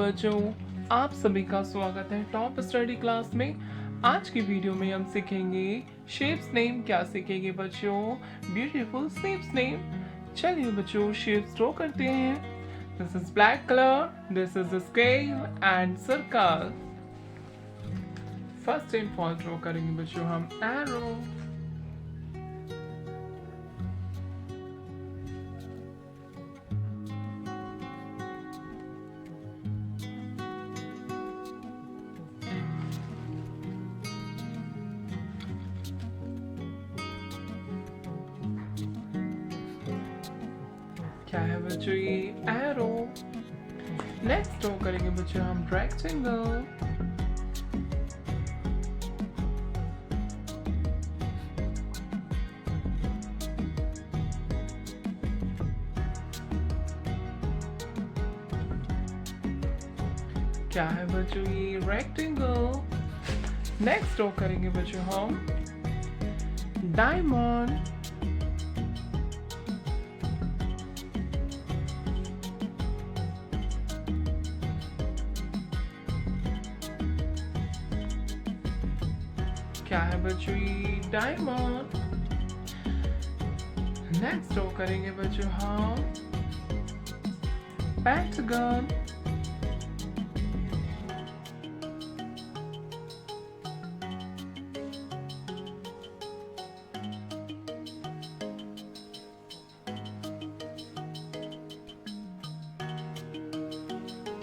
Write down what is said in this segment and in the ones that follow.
बच्चों, आप सभी का स्वागत है टॉप स्टडी क्लास में। आज की वीडियो में हम सीखेंगे शेप्स नेम। क्या सीखेंगे बच्चों? Beautiful shapes name. चलिए बच्चों शेप्स ड्रॉ करते हैं। This is black colour, this is scale and circle. First and for draw करेंगे बच्चों हम एरो। क्या है बच्चों? ये एरो। नेक्स्ट ड्रॉ करेंगे बच्चों हम रेक्टेंगल। क्या है बच्चों? ये रेक्टेंगल। नेक्स्ट ड्रॉ करेंगे बच्चों हम डायमंड। क्या है बच्चों? ये डायमंड। नेक्स्ट ड्रॉ करेंगे बच्चों हम पेंटागन।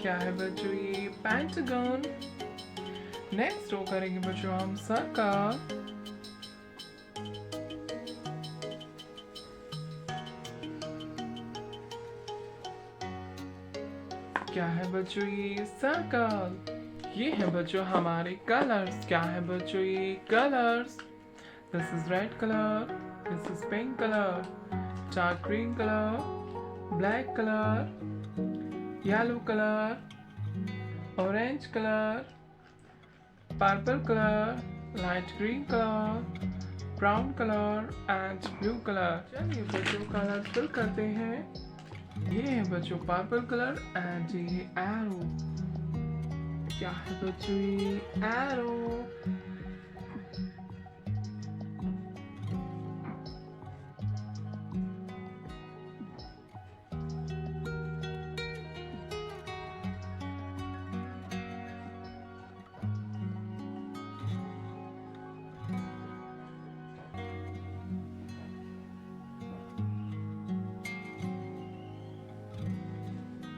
क्या है बच्चों? ये पेंटागन। नेक्स्ट ड्रॉ करेंगे बच्चों हम सर्कल। क्या है बच्चों? ये सर्कल। ये है बच्चों हमारे कलर्स। क्या है बच्चों? ये colours. This is red colour, this is pink colour, dark green colour, black colour, yellow colour, orange colour, purple colour, light green colour, brown colour and blue colour. चलिए बच्चों कलर फिल करते हैं। ये है बच्चों पर्पल कलर एंड ये arrow. क्या है बच्चों? ये एरो।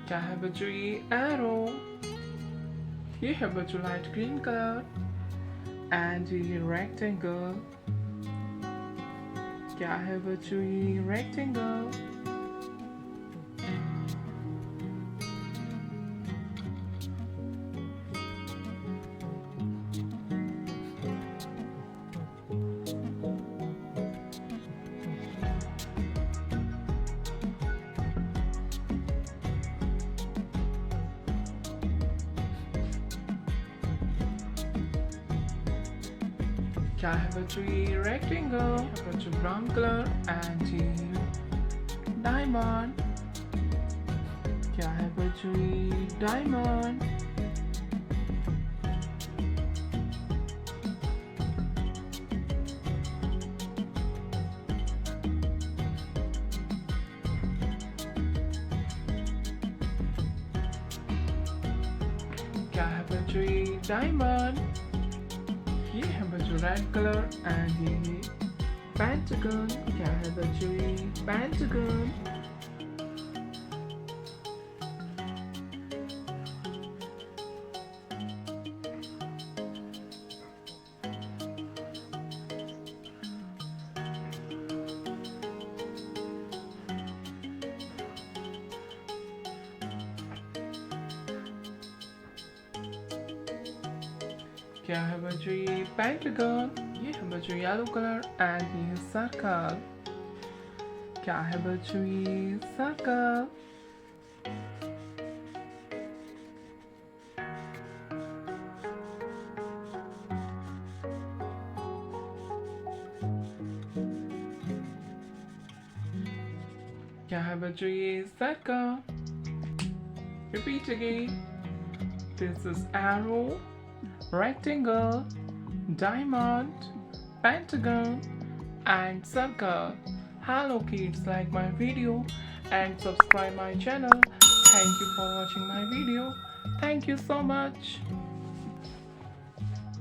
क्या है बच्चों? ये एरो। ये है बच्चों लाइट ग्रीन कलर एंड ये रेक्टेंगल। क्या है बच्चों? ये रेक्टेंगल। क्या है बच्चों? ये रेक्टेंगल। बच्चों ब्राउन कलर एंड ये डायमंड। क्या है बच्चों? ये डायमंड। क्या है बच्चों? ये डायमंड। ये है बच्चों रेड कलर एंड ये पेंटागन। क्या है बच्चों? ये पेंटागन। क्या है बच्चों? ये पेंटागन। ये है बच्चों येलो कलर एंड ये सर्कल। क्या है बच्चों? ये सर्कल। क्या है बच्चों? ये circle. Repeat again. This is arrow, rectangle, diamond, pentagon, and circle. Hello kids, like my video and subscribe my channel. Thank you for watching my video. Thank you so much.